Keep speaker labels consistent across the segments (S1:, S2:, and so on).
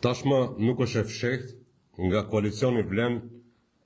S1: Tashmë nuk është e fshehtë nga koalicioni Vlen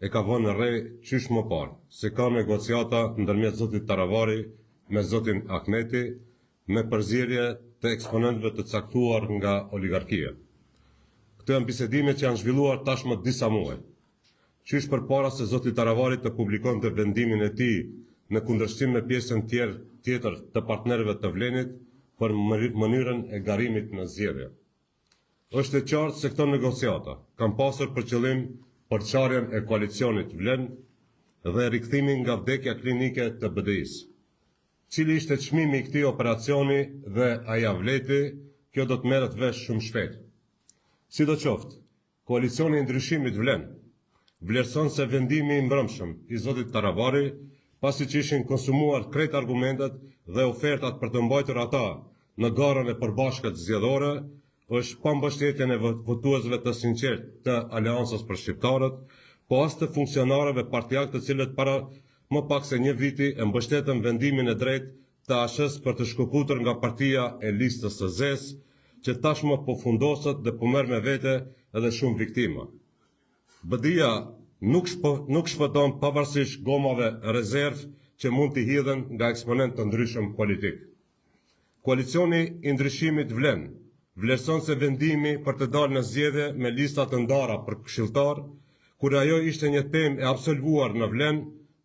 S1: e ka vënë re qysh më parë, se ka negociata ndërmjet zotit Taravari me zotin Ahmeti me përzierje të eksponentëve të caktuar nga oligarkia. Këto janë bisedime që janë zhvilluar tashmë disa muaj. Qysh përpara se zoti Taravari të publikonte vendimin e tij në kundërshtim me pjesën tjetër të partnerëve të Vlenit për mënyrën e garimit në zgjedhje. Është e qartë se këto negociata kanë pasur për qëllim përçarjen e koalicionit Vlen dhe rikthimin nga vdekja klinike të BDI-s. Cili ishte çmimi i këtij operacioni dhe a ja vleti, kjo do të merret vesh shumë shpejt. Sidoqoftë, koalicioni i ndryshimit Vlen vlerëson se vendimi i mbrëmshëm i zotit Taravari, pasi që ishin konsumuar krejt argumentet dhe ofertat për të mbajtur ata në garën e përbashkët zgjedhore, është pa mbështetjen e votuesve të sinqert të Aleancës për Shqiptarët, po as të funksionarëve partijak të cilët para më pak se një viti e mbështetën vendimin e drejtë të ASH-s për të shkëputur nga partia e listës së ZES, që tashmë po fundoset dhe po merr me vete edhe shumë viktima. BDI-ja nuk shpëton pavarësisht gomave rezervë që mund t'i hidhen nga eksponent të ndryshëm politik. Koalicioni i ndryshimit Vlen vlerëson se vendimi për të dalë në zgjedhje me lista të ndara për këshilltar, kur ajo ishte një temë e absolvuar në Vlen,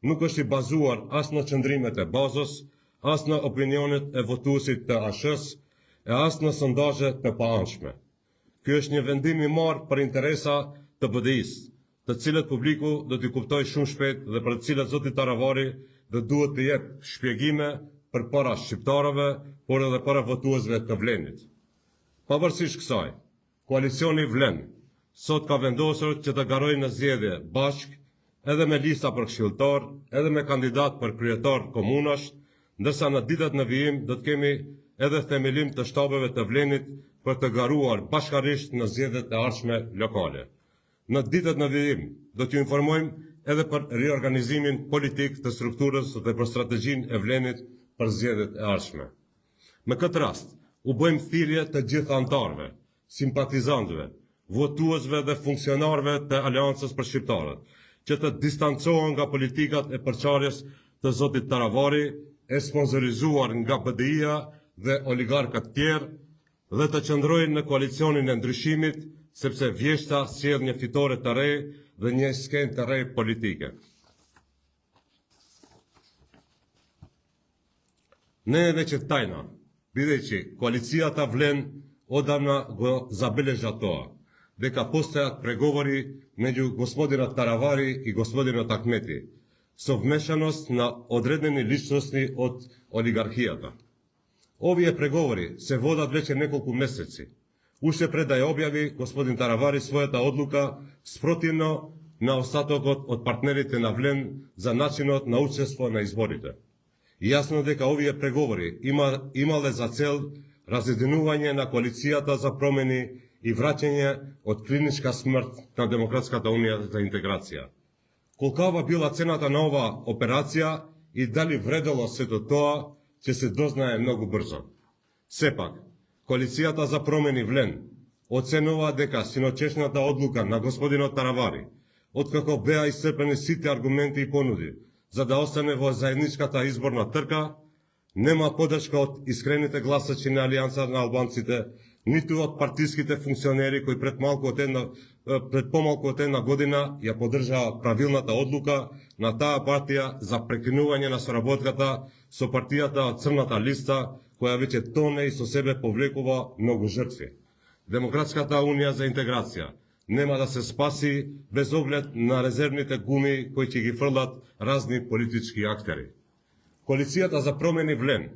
S1: nuk është i bazuar as në qëndrimet e bazës, as në opinionet e votuesit të ASH-s, e as në sondazhe të paanshme. Ky është një vendim i marrë për interesa të BDI-s, të cilët publiku do t'i kuptojë shumë shpejt dhe për të cilët zoti Taravari do duhet të jep shpjegime përpara shqiptarëve, por edhe para votuesve të Vlenit. Pavarësisht kësaj, koalicioni Vlen sot ka vendosur që të garojë në zgjedhje bashk edhe me lista për këshilltar, edhe me kandidat për kryetar komunash, ndërsa në ditët në vijim do të kemi edhe themelim të shtabeve të Vlenit për të garuar bashkarisht në zgjedhjet e ardhshme lokale. Në ditët në vijim do t'ju informojmë edhe për riorganizimin politik të strukturës dhe për strategjinë e Vlenit për zgjedhjet e ardhshme. Me këtë rast, u bëjmë thirrje të gjithë anëtarëve, simpatizantëve, votuesve dhe funksionarëve të Aleancës për Shqiptarët, që të distancohen nga politikat e përçarjes të zotit Taravari, e sponsorizuar nga BDI-ja dhe oligarkët tjerë, dhe të qëndrojnë në koalicionin e ndryshimit, sepse vjeshta sjell një fitore të re dhe një skenë të re politike. Ne edhe që tajna, videći koalicijata Vlen odavna go zabilježa to, da ka postojat pregovori među gospodina Taravari i gospodina Ahmeti, so vmešanost na određeni ličnosti od oligarhijata. Ovi pregovori se vodat već nekoliko meseci. Ušte predaje objavi gospodin Taravari svojata odluka sprotivno na ostatokot od partnerite na Vlen za načinot na učestvo na izborite. Jasno дека овие преговори имале за цел разединување на коалицијата за промени и враќање од клиничка смрт на Демократската унија за интеграција. Колкава била цената на ова операција и дали вредело сето тоа, ќе се дознае многу брзо. Сепак, коалицијата за промени Вlen оценува дека синочешната одлука на господинот Таравари, откако беа исцрпени сите аргументи и понуди, за да остане во заедничката изборна трка, нема подршка од искрените гласачи на Алијанса на албанците, ниту од партиските функционери кои пред помалку од една година ја поддржаа правилната одлука на таа партија за прекинување на соработката со партијата од црната листа, која веќе тоне и со себе повлекува многу жртви. Демократската унија за интеграција нема да се спаси без оглед на резервните гуми кои ќе ги фрлат разни политички актери. Коалицијата за промени Вlen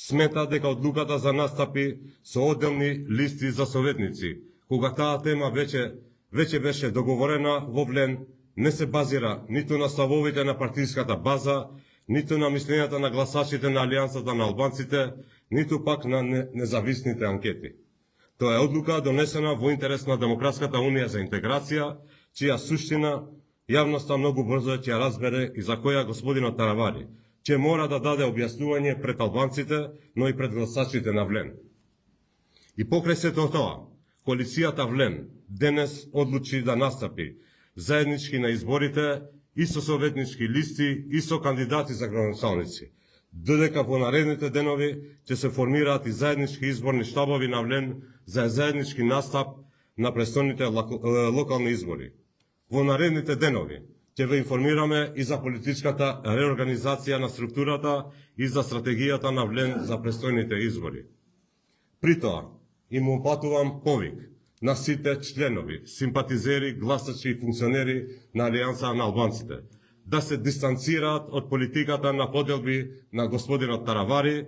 S1: смета дека одлуката за настапи со одделни листи за советници, кога таа тема веќе беше договорена во Вlen, не се базира ниту на ставовите на партиската база, ниту на мислењата на гласачите на Алијансата на албанците, ниту пак на независните анкети. Тоа е одлука донесена во интерес на Демократската унија за интеграција, чија суштина јавноста многу брзо ќе разбере и за која господинот Таравари ќе мора да даде објаснување пред албанците, но и пред гласачите на Вlen. И покрај сето тоа, koalicija ta vlen danes odluči da nastapi zajednički na izborite, isto sovetnički listi, isto kandidati za gradonačelnici. Dodека po naredните денови će se formirati zajednički izborni štabovi na vlen za zajednički nastap na prestolните lokalni izbori. Во наредните денови ќе ве информираме и за политичката реорганизација на структурата и за стратегијата на влен за престојните избори. При тоа, им упатувам повик на сите членови, симпатизери, гласачи и функционери на Алијанса на албанците да се дистанцираат од политиката на поделби на господинот Таравари,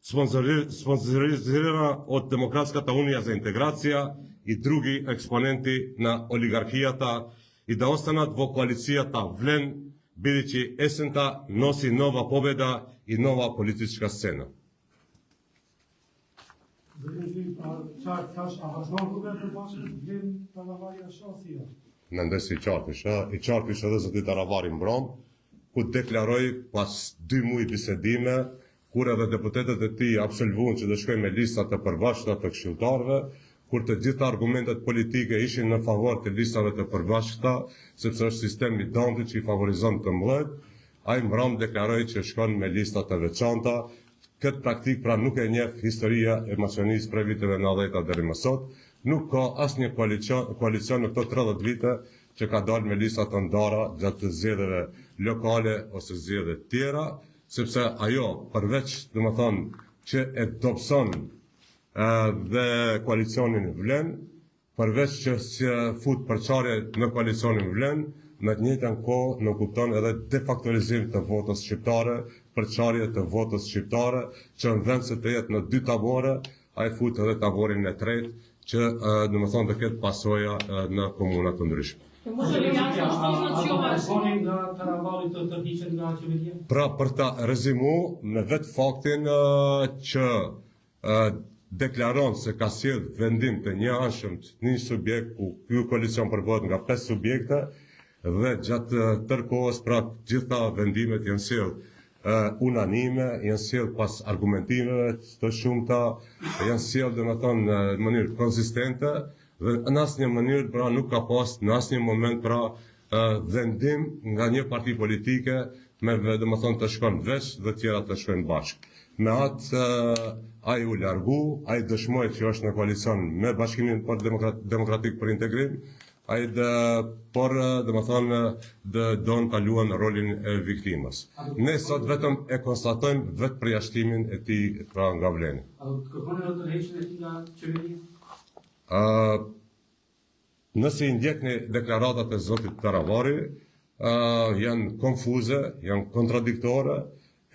S1: спонзорирана од Демократската унија за интеграција и други експоненти на олигархијата и да останат во коалицијата влен, бидејќи есента носи нова победа и нова политичка сцена. Mendoj si i qartë isha edhe zoti Taravari mbron, ku deklaroi pas 2 muaj bisedime, kur edhe deputetët e tij absolvuan që do shkojnë me lista të përbashkëta të këshilltarëve, kur të gjitha argumentet politike ishin në favor të listave të përbashkëta, sepse është sistemi Danti që i favorizon të mbledh, ai mbron deklaroi që shkon me lista të veçanta. Këtë praktik pra nuk e njeh historia e Maqedonisë prej viteve 90 deri më sot. Nuk ka asnjë koalicion në këto 30 vite që ka dalë me lista të ndara gjatë zgjedhjeve lokale ose zgjedhjeve tjera, sepse ajo përveç, domethënë, që e dobson dhe koalicionin vlen, përveç që fut përçarje në koalicionin vlen, në të njëjtën kohë në kupton edhe defaktorizim të votës shqiptare, përçarje të votës shqiptare, që në vend se të jetë në 2 tabore, ai fut edhe taborin e tretë, që domethënë të ketë pasoja në komuna të ndryshme. Pra për ta rezimu me vetë faktin që deklaron se ka sjell vendim të njëanshëm një subjekt ku ky koalicion përbohet nga 5 subjekte dhe gjatë tërkohës pra gjitha vendimet janë sjell unanime, janë sjell pas argumentimeve të shumta, janë sjell domethënë në mënyrë konsistente dhe në asnjë mënyrë pra nuk ka pas në asnjë moment pra vendim nga një parti politike me domethënë të shkon veç dhe tjera të shkojnë bashkë. Me atë ai u largu, ai dëshmoi që është në koalicion me Bashkimin Demokratik për Integrim, ai por domethënë don ta luajnë rolin e viktimës. Ne sot vetëm e konstatojmë vetë përjashtimin e tij pra nga vleni.
S2: A do të kërkoni tërheqjen e tij nga qeveria?
S1: Nëse i ndjekni deklaratat e zotit Taravari, janë konfuze, janë kontradiktore,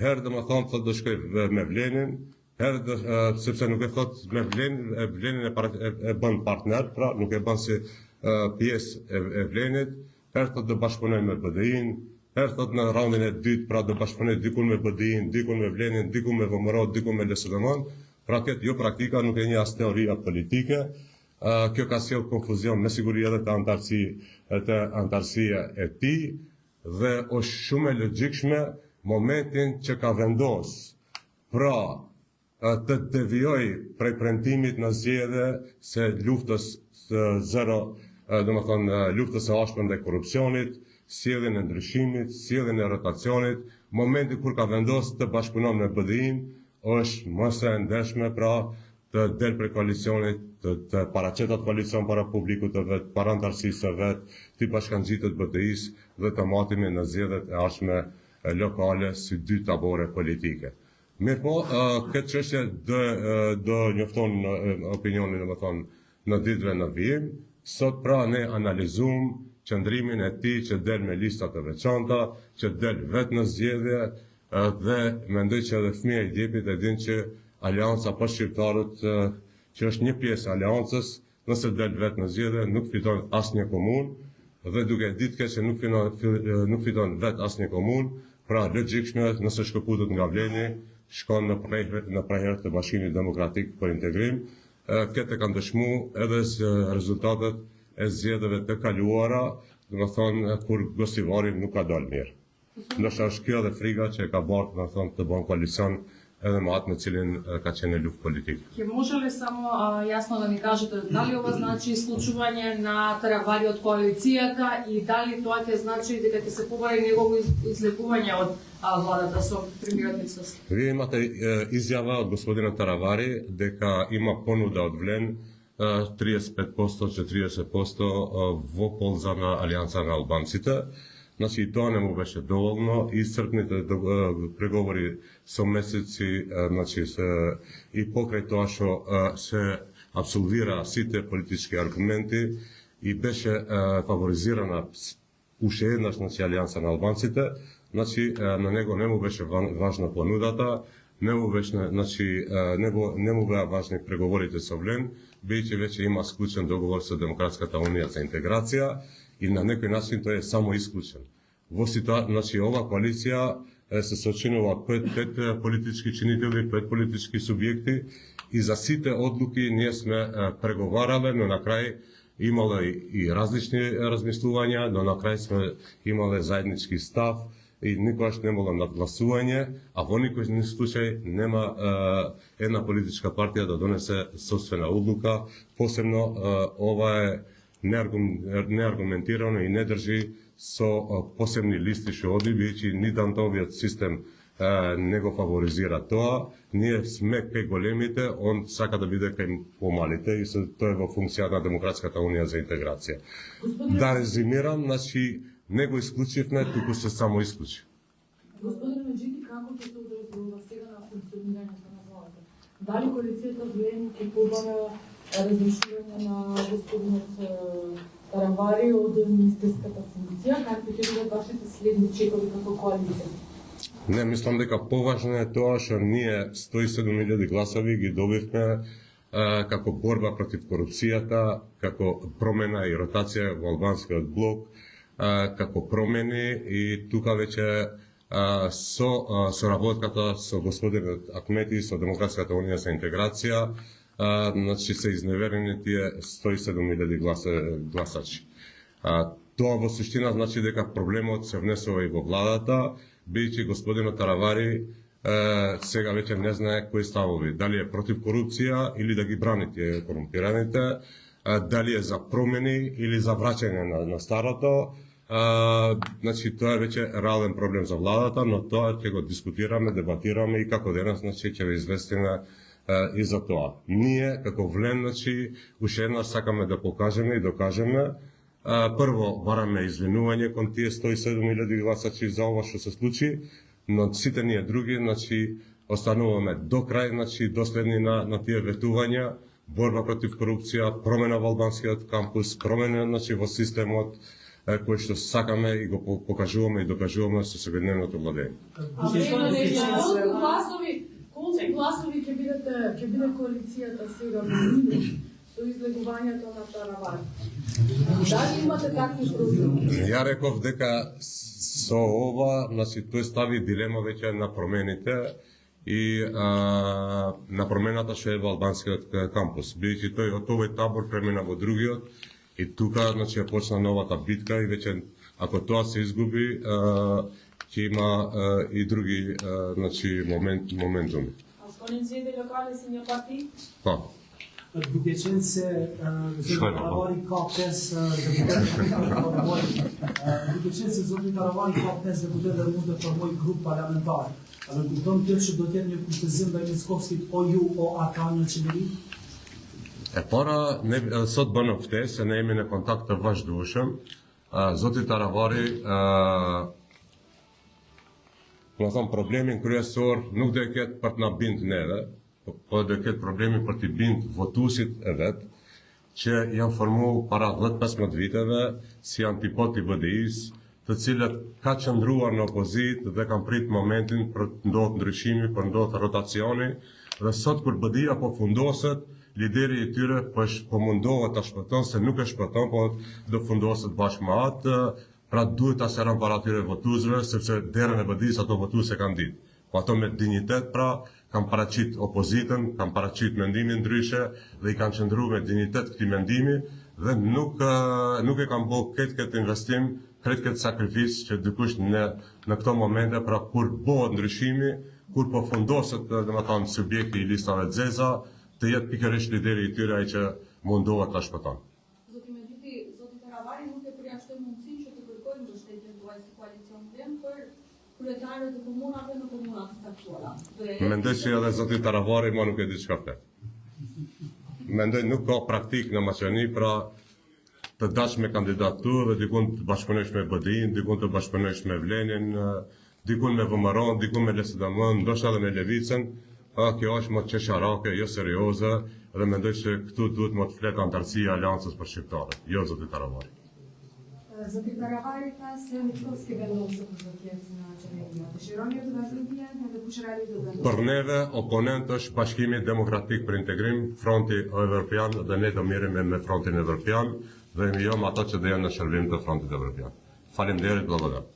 S1: herë domethënë thotë do shkoj me vlenin, herë sepse nuk e thot me vlenin e bën partner, pra nuk e bën si pjesë e vlenit, herë thot do bashkëpunoj me BDI-n, herë thot në raundin e dytë pra do bashkëpunoj dikun me BDI-n, dikun me vlenin, dikun me VMRO, dikun me LSDM, pra këtë jo praktika, nuk e një as teoria politike. Kjo ka sjell konfuzion me siguri edhe të antarësia e tij dhe është shumë e logjikshme momentin që ka vendos pra të devijoj prej premtimit në zgjedhje se luftës zero, domethënë luftës së ashpër ndaj korrupsionit, sjelljen e ndryshimit, sjelljen e rotacionit, momenti kur ka vendosur të bashkëpunon me BDI-n, është më së ndershme pra të del prej koalicionit, të paraqetet koalicion para publikut të vet, para antarësisë së vet, të bashkangjitet BDI-s dhe të matemi në zgjedhjet e ardhshme lokale si 2 tabore politike. Mirpo, këtë çështje do njofton opinionin domethënë në ditëve në vijim. Sot pra ne analizojmë qëndrimin e tij që del me lista të veçanta, që del vetë në zgjedhje dhe mendoj që edhe fëmia i djepit e din që Alianca për shqiptarët, që është një pjesë e Aliancës, nëse del vetë në zgjedhje, nuk fiton asnjë komunë dhe duke ditë keq që nuk fiton vetë asnjë komunë, pra logjikshme nëse shkëputet nga vleni, shkon në prehër të Bashkimit Demokratik për Integrim. Këtë kanë dëshmu edhe rezultatet e zgjedhjeve të kaluara, domethënë kur Gosivari nuk ka dalë mirë. Ndoshta është kjo edhe frika që e ka bërë domethënë të bën koalicion edhe me atë me cilin ka qenë në luftë politike.
S3: Ќе може ли само јасно да ни кажете дали ова значи исклучување на Таравари од коалицијата и дали тоа ќе значи дека ќе се побари негово излекување од владата со премиерот Мицкоски?
S1: Вие имате изјава од господина Таравари дека има понуда од Влен 35%-40% во полза на Алијанса на албанците. Значи и тоа не му беше доволно, исцрпните преговори со месеци, значи и покрај тоа што се абсолвира сите политички аргументи и беше фаворизирана уште еднаш, значи, Алијанса на албанците, значи на него не му беше важна понудата, не му беше, значи не му беа важни преговорите со Влен, бидејќи веќе има склучен договор со Демократската унија за интеграција и на некој начин тој е само исклучен. Во значи ова коалиција се сочинува пет политички чинители, 5 политички субјекти и за сите одлуки ние сме преговарале, но на крај имале и различни размислувања, но на крај сме имале заеднички став и никогаш не имало надгласување, а во никој случај нема една политичка партија да донесе собствена одлука, посебно ова е неаргументирано и не држи со посебни листи што оди, бидејќи ни Дантовиот систем не го фаворизира тоа. Ние сме кај големите, он сака да биде кај помалите и тоа е во функција на Демократската унија за интеграција. Да резимирам, значи не го исклучивме, туку се само исклучи.
S4: Господине Меджики, како ќе се одразува сега на функционирањето на владата? Дали коалицијата Влен ќе побара разрешување на господинот Таравари од министерската функција, какви ќе бидат вашите следни чекови како коалиција?
S1: Не, мислам дека поважно е тоа што ние 107.000 гласови ги добивме како борба против корупцијата, како промена и ротација во албанскиот блок, како промени и тука веќе со соработката со господинот Ахмети, со Демократската унија за интеграција, значи се изневерени тие 107.000 гласачи. Тоа во суштина значи дека проблемот се внесува и во владата, бидејќи господинот Таравари сега веќе не знае кои ставови, дали е против корупција или да ги брани тие корумпираните, дали е за промени или за враќање на старото. Значи тоа е веќе реален проблем за владата, но тоа ќе го дискутираме, дебатираме и како денес значи ќе ве известиме и за тоа. Ние како Влен, значи уште еднаш сакаме да покажеме и докажеме. Прво бараме извинување кон тие 107.000 гласачи за ова што се случи, но сите ние други, значи остануваме до крај, значи доследни на тие ветувања, борба против корупција, промена во албанскиот кампус, промена значи во системот кој што сакаме и го покажуваме и докажуваме со секојдневното владење.
S4: Колку гласови ќе биде коалицијата сега со излегувањето на Таравари? Дали имате такви прогнози?
S1: Ја реков дека со ова, значи тој стави дилема веќе на промените и на промената што е во албанскиот кампус. Бидејќи тој од овој табор премина во другиот и тука значи почна новата битка и веќе ако тоа се изгуби ќе има и други значи моментуми.
S4: A shkonin zgjedhje lokale si një parti?
S1: Po.
S2: Duke qenë se zoti Taravali ka 5 deputetë, duke qenë se zoti Taravali ka 5 deputetë dhe mund të formoj grup parlamentar, a do kupton kjo që do të jetë një kushtëzim ndaj Mickovskit o ju o ata në qeveri?
S1: E para, ne sot bënë ftesë, ne jemi në kontakt të vazhdueshëm. Zoti Taravari do të thonë problemin kryesor nuk do të ketë për të na bind neve, po do të ketë problemin për të bind votuesit e vet, që janë formuar para 10-15 viteve si antipod i BDI-s, të cilët ka qëndruar në opozitë dhe kanë prit momentin për të ndodhur ndryshimi, për ndodhur rotacioni, dhe sot kur BDI-a po fundoset, lideri i tyre po mundohet ta shpëton, se nuk e shpëton, po do fundoset bashkë me atë. Pra duhet ta serën para atyre votuesve, sepse derën e BDI-s ato votuese kanë ditë. Po ato me dinjitet pra kanë paraqit opozitën, kanë paraqit mendimin ndryshe dhe i kanë qëndruar me dinjitet këtij mendimi dhe nuk e kanë bërë këtë investim, këtë sakrificë që dikush në këto momente pra kur bëhet ndryshimi, kur po fundoset domethënë subjekti i listave të zeza, të jetë pikërisht lideri i tyre ai që mundohet ta shpëton.
S4: Zoti Medjiti, zoti Taravari nuk e përjashtoi mundësinë që të kërkojë mbështetjen tuaj si koalicion dem për kryetarët e komunave në komunat të caktuara.
S1: Mendoj se edhe zoti Taravari ma nuk e di çka flet. Mendoj nuk ka praktik në Maqedoni pra të dash me kandidaturë dhe dikun të bashkëpunosh me BDI-n, dikun të bashkëpunosh me Vlenin, dikun me VMRO, dikun me LSDM, ndoshta edhe me Levicën. Kjo është më qesharake, jo serioze, dhe mendoj se këtu duhet më të flet antarësia Aleancës për shqiptarët, jo zoti Taravari.
S5: Zoti Taravari ka se Mickovski vendosë për të jetë në qeveria. Dëshironi të vazhdoni të jetë dhe kush realizon.
S1: Për neve, oponent është Bashkimi Demokratik për Integrim, Fronti Evropian dhe ne do merremi me Frontin Evropian dhe jemi ata që do janë në shërbim të Frontit Evropian. Faleminderit, vëllezër.